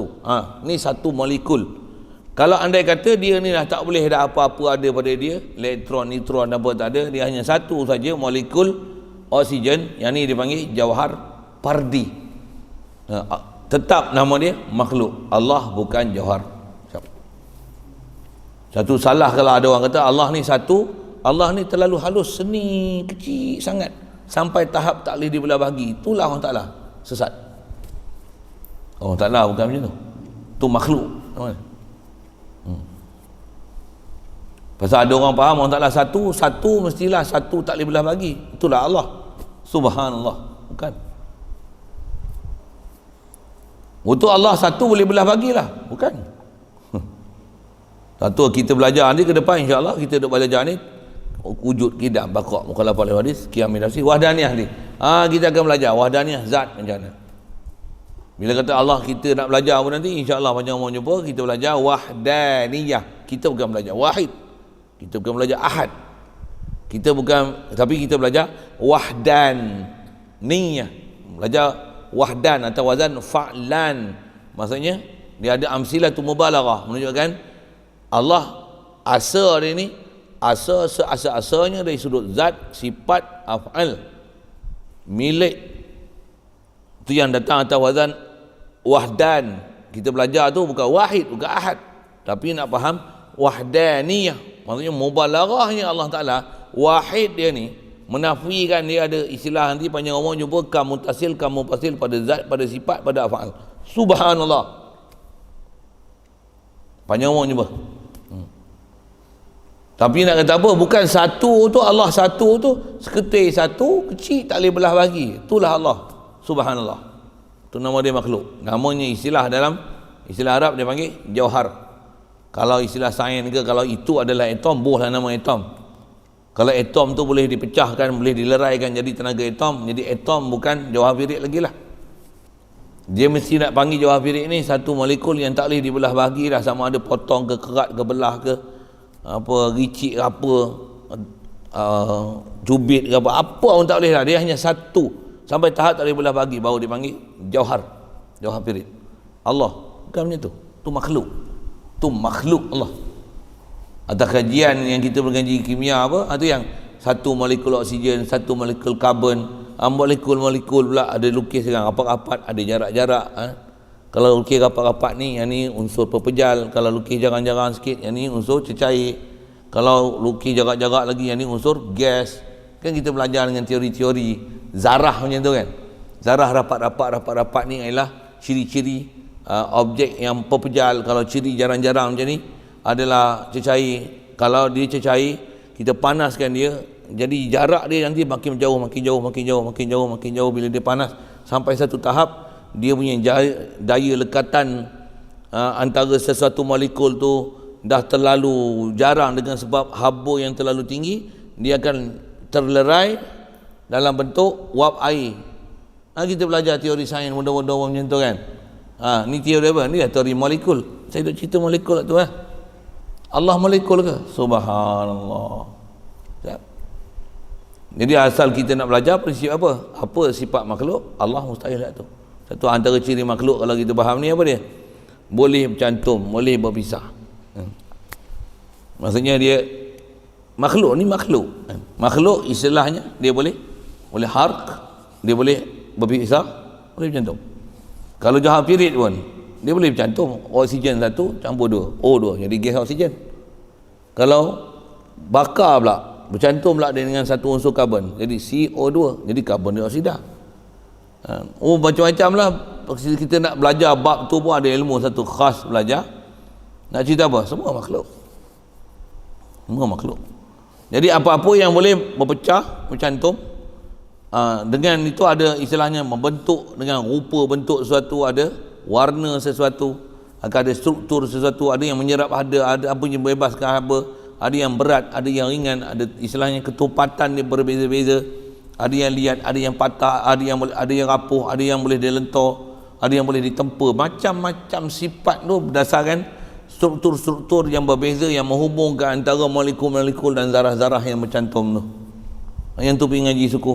A: Ni satu molekul. Kalau andai kata dia ni dah tak boleh dah apa-apa ada pada dia, elektron, neutron apa tak ada, dia hanya satu saja molekul oksigen, yang ni dipanggil jauhar fardi. Tetap nama dia makhluk. Allah bukan jauhar. Satu salah kalau ada orang kata Allah ni satu, Allah ni terlalu halus, seni, kecil sangat, sampai tahap tak boleh dibelah bagi. Itulah Allah Ta'ala sesat. Allah Ta'ala bukan macam tu. Tu makhluk. Pasal ada orang faham Allah Ta'ala satu mestilah satu, tak boleh belah bagi. Itulah Allah. Subhanallah. Bukan. Untuk Allah satu boleh belah bagilah. Bukan. Satu kita belajar ni ke depan, insyaAllah kita duk belajar ni wujud kidah bakok mukhalafah al hadis qiyamul nafsi wahdaniyah ni. Kita akan belajar wahdaniyah zat macam mana. Bila kata Allah kita nak belajar pun nanti insya-Allah panjang mau jumpa kita belajar wahdaniyah. Kita bukan belajar wahid. Kita bukan belajar ahad. Kita bukan, tapi kita belajar wahdan niyah. Belajar wahdan atau wazan fa'lan. Maksudnya dia ada amsilatul mubalaghah, menunjukkan Allah asa dia ni asa-asanya dari sudut zat, sifat, af'al, milik. Itu yang datang atas wazan wahdan. Kita belajar tu bukan wahid, bukan ahad, tapi nak faham wahdaniyah. Maksudnya mubalaghahnya Allah Ta'ala wahid dia ni menafikan dia ada istilah nanti panjang umur jumpa kamu pasil pada zat, pada sifat, pada af'al. Subhanallah. Panjang umur jumpa. Tapi nak kata apa? Bukan satu tu, Allah satu tu seketir satu, kecil tak boleh belah bagi. Itulah Allah. Subhanallah. Itu nama dia makhluk. Namanya istilah dalam istilah Arab dia panggil jauhar. Kalau istilah sains ke, kalau itu adalah atom, buahlah nama atom. Kalau atom tu boleh dipecahkan, boleh dileraikan jadi tenaga atom, jadi atom bukan jauhar firik lagi lah. Dia mesti nak panggil jauhar firik ni satu molekul yang tak boleh dibelah bagi dah, sama ada potong ke, kerat ke, belah ke, apa, ricik ke apa, cubit ke apa pun tak boleh lah. Dia hanya satu, sampai tahap tak boleh belah bagi, baru dipanggil jauhar firik. Allah bukan macam tu. Tu makhluk. Tu makhluk Allah. Atas kajian yang kita berkaji kimia apa, itu yang satu molekul oksigen, satu molekul karbon, molekul-molekul pula ada lukis dengan rapat-rapat, ada jarak-jarak. Kalau lukis rapat-rapat ni, yang ni unsur pepejal. Kalau lukis jarang-jarang sikit, yang ni unsur cecair. Kalau lukis jarak-jarak lagi, yang ni unsur gas. Kan kita belajar dengan teori-teori zarah macam tu kan. Zarah rapat-rapat ni ialah ciri-ciri objek yang pepejal. Kalau ciri jarang-jarang macam ni adalah cecair. Kalau dia cecair, kita panaskan dia, jadi jarak dia nanti makin jauh. Bila dia panas sampai satu tahap, dia punya daya lekatan antara sesuatu molekul tu dah terlalu jarang dengan sebab haba yang terlalu tinggi, dia akan terlerai dalam bentuk wap air. Kita belajar teori sains mudah-mudah macam tu kan. Ni teori apa? Ni teori molekul. Saya duk cerita molekul tu Allah molekul ke? Subhanallah. Jadi asal kita nak belajar prinsip apa? Apa sifat makhluk? Allah mustahil tak tu. Satu antara ciri makhluk kalau kita faham ni apa dia? Boleh bercantum, boleh berpisah. Maksudnya dia makhluk ni makhluk. Makhluk istilahnya dia boleh hark, dia boleh berpisah, boleh bercantum. Kalau jauhar firik pun dia boleh bercantum, oksigen satu campur dua, O2 jadi gas oksigen. Kalau bakar pula bercantum pula dengan satu unsur karbon, jadi CO2 jadi karbon dioksida. Macam-macam lah. Kita nak belajar bab tu pun ada ilmu satu khas belajar. Nak cerita apa? Semua makhluk. Jadi apa-apa yang boleh berpecah, bercantum, dengan itu ada istilahnya membentuk dengan rupa bentuk sesuatu, ada warna sesuatu, akan ada struktur sesuatu, ada yang menyerap, ada apa yang membebaskan apa, ada yang berat, ada yang ringan, ada istilahnya ketupatan dia berbeza-beza. Ada yang liat, ada yang patah, ada yang rapuh, ada yang boleh dilentur, ada yang boleh ditempa. Macam-macam sifat tu berdasarkan struktur-struktur yang berbeza yang menghubungkan antara molekul-molekul dan zarah-zarah yang bercantum tu. Yang tu pergi ngaji suku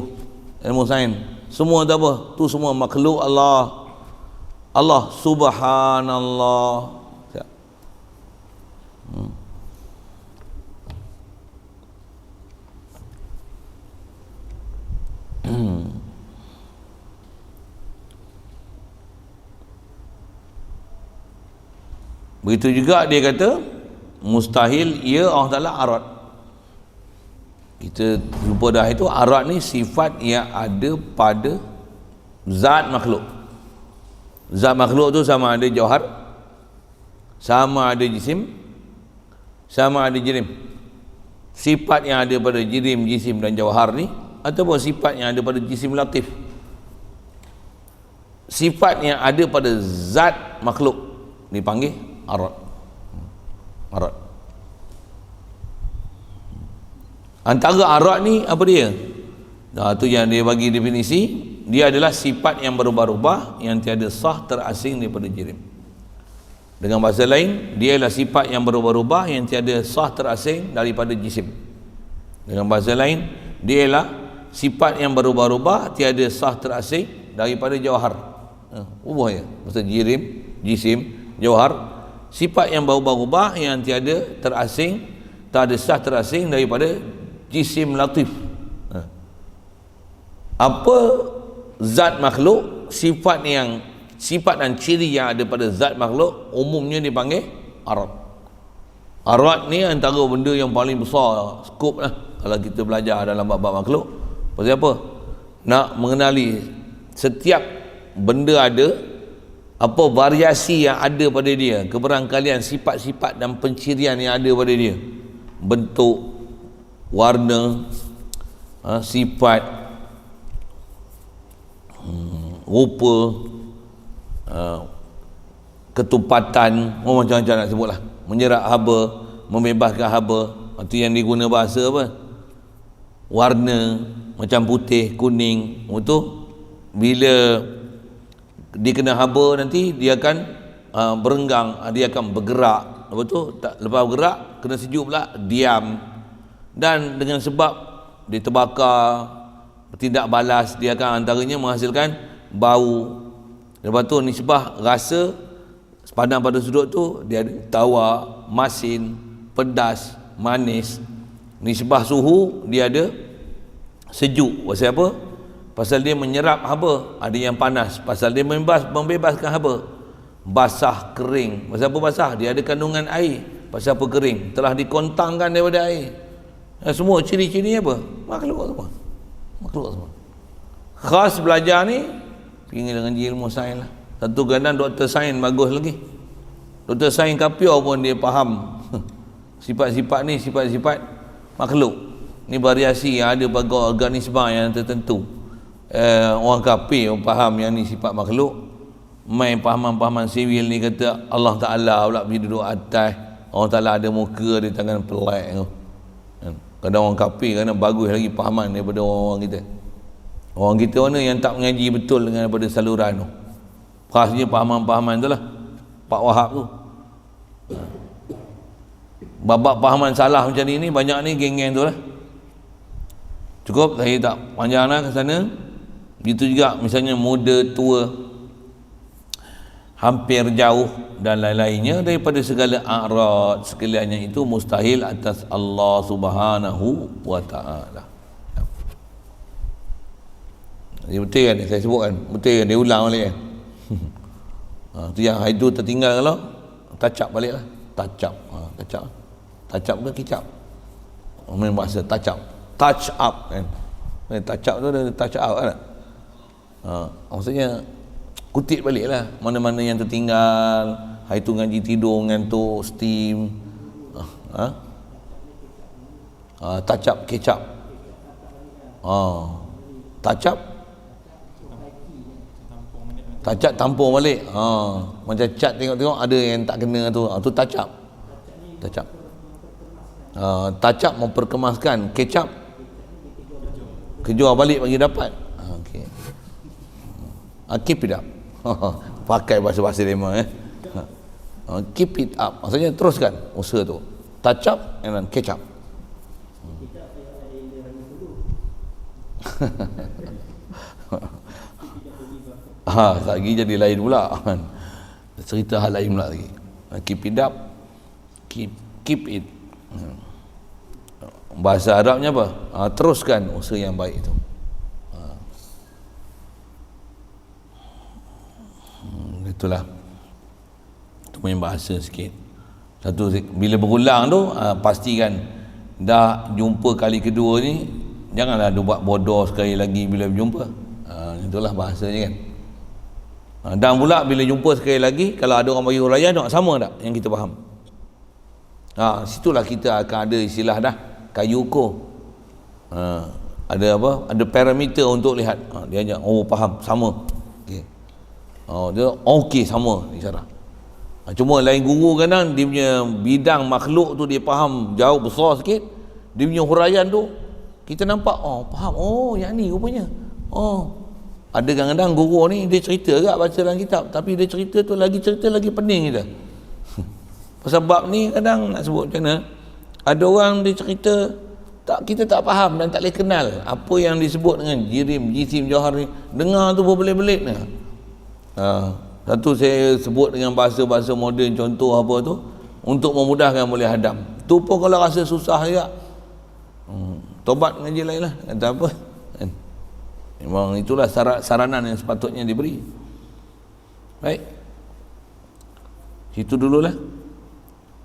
A: ilmu sains. Semua tu apa? Tu semua makhluk Allah. Allah subhanallah. Begitu juga dia kata mustahil ia Allah Ta'ala arad. Kita jumpa dah itu, arad ni sifat yang ada pada zat makhluk. Zat makhluk tu sama ada jauhar, sama ada jisim, sama ada jirim. Sifat yang ada pada jirim, jisim dan jauhar ni, ataupun sifat yang ada pada jisim latif. Sifat yang ada pada zat makhluk dipanggil arad. Arad. Antara arad ni apa dia? Nah, tu yang dia bagi definisi. Dia adalah sifat yang berubah-ubah, yang tiada sah terasing daripada jirim. Dengan bahasa lain, dia adalah sifat yang berubah-ubah, yang tiada sah terasing daripada jisim. Dengan bahasa lain, dia adalah sifat yang berubah-ubah, tiada sah terasing daripada jauhar. Ubah ya. Maksud jirim, jisim, jauhar. Sifat yang berubah-ubah, yang tiada terasing, tak ada sah terasing daripada jisim latif. Apa zat makhluk, sifat dan ciri yang ada pada zat makhluk umumnya dipanggil arad. Arad ni antara benda yang paling besar skop lah kalau kita belajar dalam bab-bab makhluk. Pasal apa? Nak mengenali setiap benda ada, apa variasi yang ada pada dia, keberangkalian sifat-sifat dan pencirian yang ada pada dia, bentuk, warna, sifat, rupa, ketupatan, macam-macam nak sebutlah, menyerap haba, membebaskan haba. Itu yang diguna bahasa apa, warna macam putih, kuning. Itu bila dia kena haba nanti dia akan berenggang, dia akan bergerak. Lepas tu lepas bergerak kena sejuk pula, diam. Dan dengan sebab dia terbakar, tidak balas, dia akan antaranya menghasilkan bau. Lepas tu nisbah rasa sepadan pada sudut tu dia ada tawar, masin, pedas, manis. Nisbah suhu dia ada sejuk. Pasal apa? Pasal dia menyerap haba. Ada yang panas, pasal dia membebaskan haba. Basah, kering. Pasal apa basah? Dia ada kandungan air. Pasal apa kering? Telah dikontangkan daripada air. Semua ciri-ciri apa? Makhluk semua. Makhluk semua. Khas belajar ni pergi dengan ilmu sains lah. Satu kadang doktor sains bagus lagi. Doktor sains kapior pun dia faham sifat-sifat ni, sifat-sifat makhluk ni, variasi yang ada pada organisma yang tertentu. Orang kafir faham yang ni sifat makhluk. Main pahaman-pahaman sivil ni kata Allah Ta'ala pula pergi duduk atas, Allah Ta'ala ada muka, dia tangan pelak tu. Kadang orang kafir kadang bagus lagi pahaman daripada orang kita. Orang kita mana yang tak mengaji betul dengan daripada saluran tu. Khasnya pahaman-pahaman tu lah, Pak Wahab tu. Babak pahaman salah macam ni banyak ni geng-geng tu lah. Cukup, saya tak panjang lah ke sana. Begitu juga misalnya muda, tua, hampir, jauh dan lain-lainnya daripada segala a'rad sekaliannya itu mustahil atas Allah Subhanahu wa ta'ala. Dia betul kan saya sebut kan? Betul kan? Dia ulang balik kan? Tu yang itu tertinggal kalau touch-up balik lah. Touch-up. Touch-up ke kicap? Main bahasa touch-up. Touch-up kan? Touch-up tu ada touch-up kan? Maksudnya kutip balik lah mana-mana yang tertinggal. Hari tu ngaji tidur, ngantuk, steam, touch-up, kecap, touch-up, touch-up tampung balik. Macam cat tengok-tengok ada yang tak kena tu, tu touch-up. Touch-up. Tacap memperkemaskan, kecap kejual balik bagi dapat. Okey. Keep it up. Pakai bahasa-bahasa lema keep it up, maksudnya teruskan usaha tu. Tacap and then kecap. Lagi jadi lain pula. Cerita hal lain pula lagi. Keep it up, keep it. Bahasa Arabnya apa? Teruskan usaha yang baik itu. Itulah. Itu punya bahasa sikit. Satu, bila berulang tu pastikan dah jumpa kali kedua ni, janganlah dia buat bodoh sekali lagi bila berjumpa. Itulah bahasanya kan. Dan pula bila jumpa sekali lagi, kalau ada orang bagi huraian tak sama tak yang kita faham. Situlah kita akan ada istilah dah kayu ukur. Ada apa? Ada parameter untuk lihat. Dia ajak, faham, sama. Okey. Dia okey, sama isyarat. Cuma lain guru kadang dia punya bidang makhluk tu dia faham jauh besar sikit. Dia punya huraian tu kita nampak, faham. Yang ni rupanya. Ada kadang-kadang guru ni dia cerita kat baca dalam kitab, tapi dia cerita lagi pening kita. Pasal bab ni kadang nak sebut macam mana, ada orang dia cerita kita tak faham dan tak boleh kenal apa yang disebut dengan jisim, jauhar ni. Dengar tu berbelit-belit ni. Satu saya sebut dengan bahasa-bahasa moden, contoh apa tu untuk memudahkan boleh hadam. Tu pun kalau rasa susah juga, tobat ngaji lain lah, kata apa kan? Memang itulah saranan yang sepatutnya diberi. Baik, situ dululah.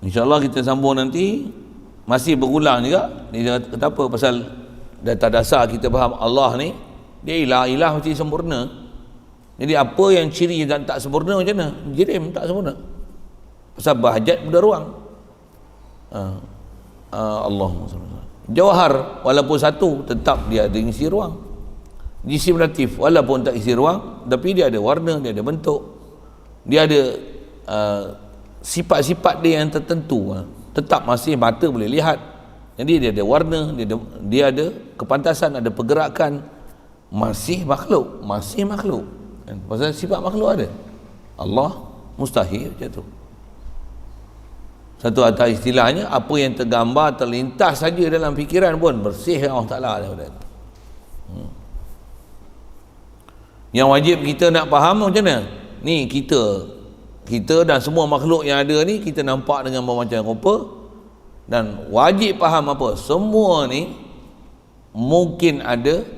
A: InsyaAllah kita sambung nanti. Masih berulang juga. Dia kata apa? Pasal data dasar kita faham Allah ni dia ilah mesti sempurna. Jadi apa yang ciri dan tak sempurna macam mana? Jirim tak sempurna. Pasal bahjat benda ruang. Allahumma salli. Jauhar walaupun satu tetap dia ada isi ruang. Jisim latif walaupun tak isi ruang tapi dia ada warna, dia ada bentuk, dia ada sifat-sifat dia yang tertentu. Tetap masih mata boleh lihat. Jadi dia ada warna, dia ada kepantasan, ada pergerakan. Masih makhluk. Pasal sifat makhluk ada. Allah mustahil macam tu. Satu atas istilahnya, apa yang tergambar, terlintas saja dalam fikiran pun bersih Allah Ta'ala daripada itu. Yang wajib kita nak faham macam mana? Ni kita dan semua makhluk yang ada ni kita nampak dengan bermacam rupa, dan wajib faham apa? Semua ni mungkin ada,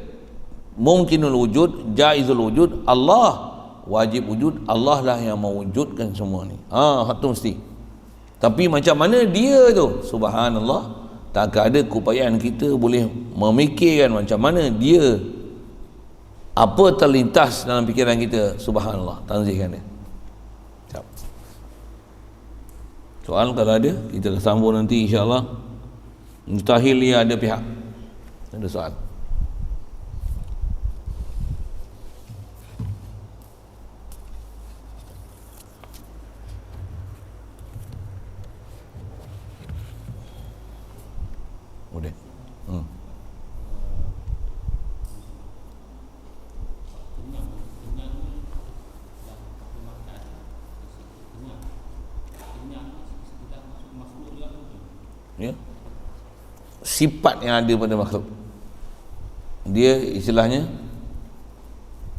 A: mungkinul wujud, jaizul wujud, Allah wajib wujud, Allah lah yang mewujudkan semua ni. Itu mesti. Tapi macam mana dia tu? Subhanallah, tak ada keupayaan kita boleh memikirkan macam mana dia, apa terlintas dalam fikiran kita. Subhanallah, tanzihkan dia. Soal kalau ada, kita sambung nanti insyaAllah. Mustahil dia ada pihak. Ada soal? Boleh. Ya. Sifat yang ada pada makhluk, dia istilahnya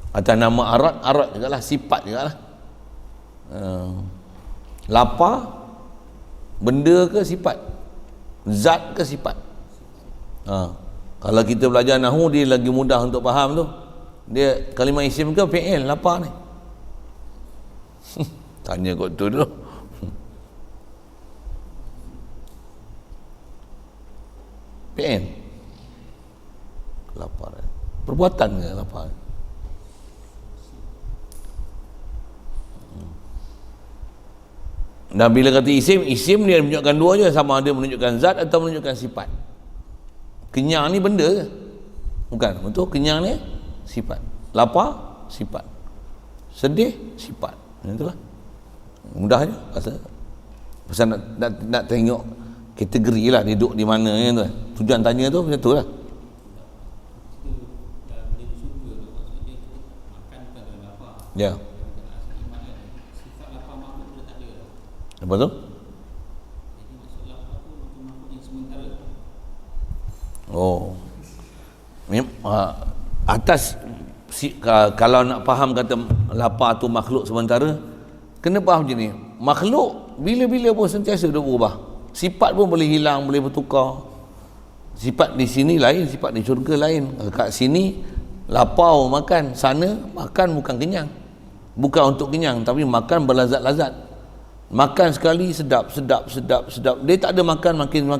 A: atas nama arat juga lah, sifat juga lah. Lapar benda ke sifat, zat ke sifat. Kalau kita belajar nahu, dia lagi mudah untuk faham tu. Dia kalimah isim ke fi'il lapar ni? Tanya kot tu dulu. PN kelaparan, perbuatan ke lapar? Dan bila kata isim dia menunjukkan dua je, sama ada menunjukkan zat atau menunjukkan sifat. Kenyang ni benda ke? Bukan, betul. Kenyang ni sifat, lapar sifat, sedih sifat. Itulah mudah je pasal nak tengok kategori lah dia duduk di mana tu. Tujuan tanya tu macam tu lah. Ya. Apa tu? Oh. Atas kalau nak faham kata lapar tu makhluk sementara, kena faham macam ni. Makhluk bila-bila pun sentiasa dia berubah. Sifat pun boleh hilang, boleh bertukar. Sifat di sini lain, sifat di syurga lain. Kat sini lapar makan, sana makan bukan kenyang. Bukan untuk kenyang, tapi makan berlazat-lazat. Makan sekali sedap. Dia tak ada makan makin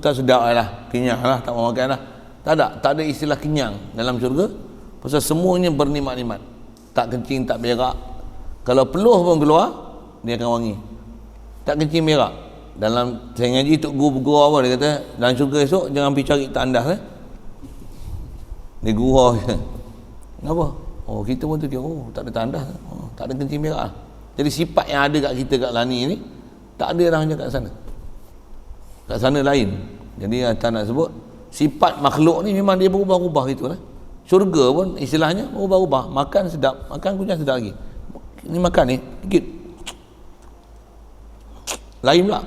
A: tak sedap lah, kenyang lah, tak mau makan lah. Tak ada istilah kenyang dalam syurga. Pasal semuanya bernikmat-nikmat. Tak kencing, tak berak. Kalau peluh pun keluar, dia akan wangi. Tak kencing berak. Dalam saya ngaji Tok Guru bergurau apa, dia kata dalam syurga esok jangan pergi cari tandas dia gurau je. Kenapa? Oh, kita pun tu kira, tak ada tandas, tak ada kencing berak. Jadi sifat yang ada kat kita kat lani ni tak ada orang macam kat sana. Kat sana lain. Jadi tak nak sebut sifat makhluk ni memang dia berubah-ubah gitulah. Syurga pun istilahnya berubah-ubah. Makan sedap, makan kunyah sedap lagi. Ni makan ni sikit lain pula.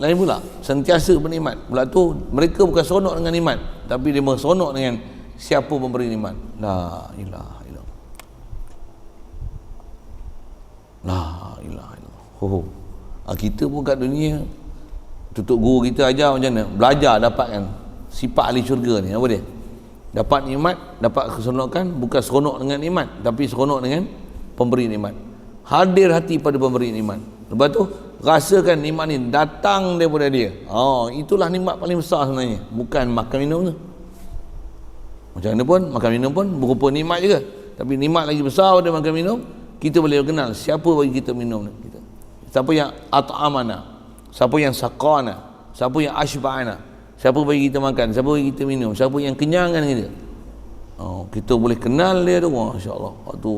A: Lain pula. Sentiasa bernikmat. Pula tu mereka bukan seronok dengan nikmat, tapi dia seronok dengan siapa memberi nikmat. La ilaha illallah. La ilaha illallah. Kita pun kat dunia, tutup guru kita ajar macam mana belajar dapatkan sifat ahli syurga ni. Apa dia? Dapat nikmat, dapat keseronokan, bukan seronok dengan nikmat, tapi seronok dengan pemberi nikmat. Hadir hati pada pemberi nikmat. Lepas tu rasakan nikmat ni datang daripada dia. Itulah nikmat paling besar sebenarnya, bukan makan minum tu. Macam mana pun makan minum pun berupa nikmat juga, tapi nikmat lagi besar daripada makan minum. Kita boleh kenal siapa bagi kita minum ni. Siapa yang at'amana, siapa yang saqana, siapa yang ashba'ana, siapa bagi kita makan, siapa bagi kita minum, siapa yang kenyangkan kita. Kita boleh kenal dia tu, masya-Allah. Tu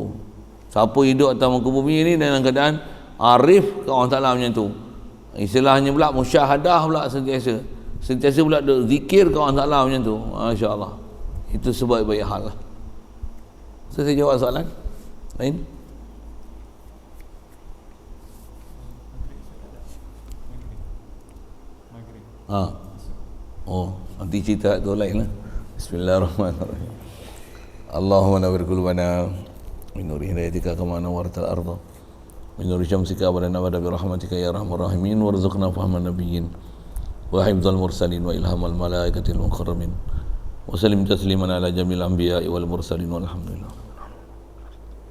A: siapa hidup atas muka bumi ni dalam keadaan arif ke Allah Taala macam tu. Istilahnya pula musyahadah pula sentiasa pula zikir ke Allah Taala macam tu. Masya-Allah. Itu sebaik-baik hal lah. Saya jawab soalan lain. Nanti cerita tu lain lah. Bismillahirrahmanirrahim. Allahumma nawwir qulubana min nuri hidayatika kama nawwartal arda min nuri syamsika wa nawwir bi rahmatika ya arhamar rahimin warzuqna fahman nabiyyin wa hifdzal mursalin wa ilhamal malaikatil muqarrabin wa sallim tasliman ala jamil anbiya'i wal mursalin walhamdulillah.